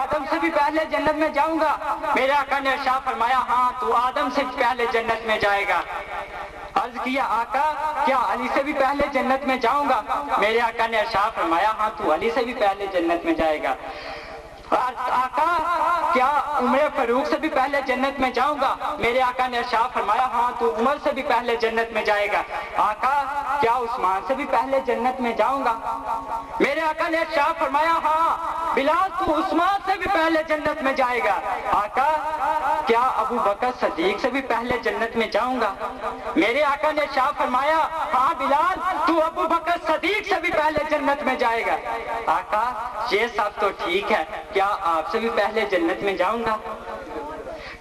آدم سے بھی پہلے جنت میں جاؤں گا؟ میرے آقا نے ارشاد فرمایا ہاں تو آدم سے بھی پہلے جنت میں جائے گا۔ عرض کیا آقا کیا علی سے بھی پہلے جنت میں جاؤں گا؟ میرے آقا نے ارشاد فرمایا ہاں تو علی سے بھی پہلے جنت میں جائے گا۔ آقا کیا عمر فاروق سے بھی پہلے جنت میں جاؤں گا؟ میرے آقا نے ارشاد فرمایا ہاں تو عمر سے بھی پہلے جنت میں جائے گا۔ آقا کیا عثمان سے بھی پہلے جنت میں جاؤں گا؟ میرے آقا نے ارشاد فرمایا ہاں بلال تو عثمان سے بھی پہلے جنت میں جائے گا۔ آقا کیا ابو بکر صدیق سے بھی پہلے جنت میں جاؤں گا؟ میرے آقا نے ارشاد فرمایا ہاں بلال تو ابو بکر صدیق سے بھی پہلے جنت میں جائے گا۔ آقا یہ سب تو ٹھیک ہے، کیا آپ سے بھی پہلے جنت میں جاؤں گا؟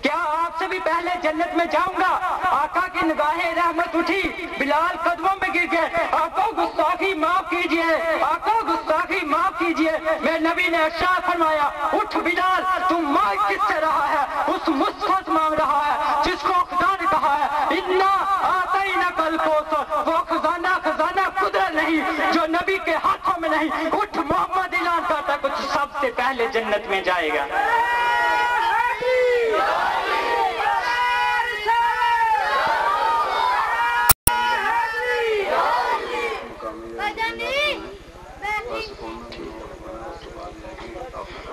کیا آپ سے بھی پہلے جنت میں جاؤں گا؟ آقا کی نگاہ رحمت اٹھی، بلال قدموں میں گر گئے، آقا گستاخی معاف کیجئے، آقا گستاخی معاف کیجئے۔ میرے نبی نے ارشاد فرمایا اٹھ بلال، تم مانگ کس سے رہا ہے؟ اس مصطفیٰ سے مانگ رہا ہے جس کو خدا نے کہا ہے انا آتیناک الکوثر۔ وہ خزانہ قدرت نہیں جو نبی کے ہاتھوں میں نہیں۔ اٹھ محمد اعلان کرتا کچھ سب سے پہلے جنت میں جائے گا۔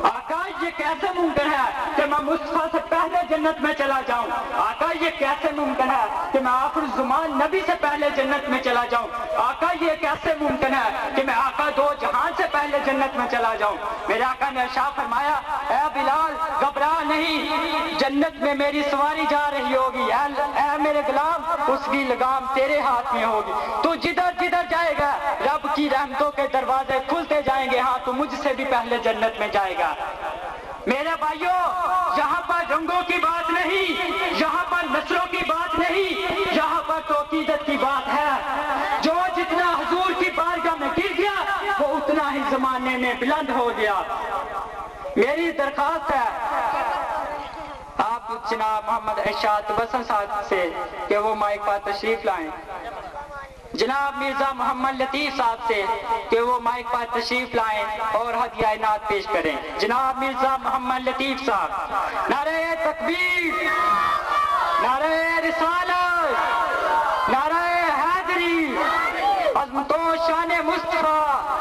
آقا یہ کیسے ممکن ہے کہ میں مصطفیٰ سے پہلے جنت میں چلا جاؤں؟ آقا یہ کیسے ممکن ہے کہ میں آخر الزمان نبی سے پہلے جنت میں چلا جاؤں؟ آقا یہ کیسے ممکن ہے کہ میں آقا دو جہان سے پہلے جنت میں چلا جاؤں؟ میرے آقا نے ارشاد فرمایا اے بلال گھبرا نہیں، جنت میں میری سواری جا رہی ہوگی، اے میرے غلام اس کی لگام تیرے ہاتھ میں ہوگی، تو جدھر جدھر جائے گا رب کی رحمتوں کے دروازے کھلتے جائیں گے، ہاں تو مجھ سے بھی پہلے جنت میں جائے گا۔ میرے بھائیوں یہاں پر رنگوں کی بات نہیں، یہاں پر نسلوں کی بات نہیں، یہاں پر تو عقیدت کی بات ہے۔ جو جتنا حضور کی بارگاہ میں گر گیا وہ اتنا ہی زمانے میں بلند ہو گیا۔ میری درخواست ہے آپ جناب محمد ارشاد بسن صاحب سے کہ وہ مائک پر تشریف لائیں، جناب مرزا محمد لطیف صاحب سے کہ وہ مائک پر تشریف لائیں اور ہدیہ عنایت پیش کریں۔ جناب مرزا محمد لطیف صاحب، نعرہ تکبیر، نعرہ رسالت، نعرہ حیدری، عظمت و شان مصطفیٰ۔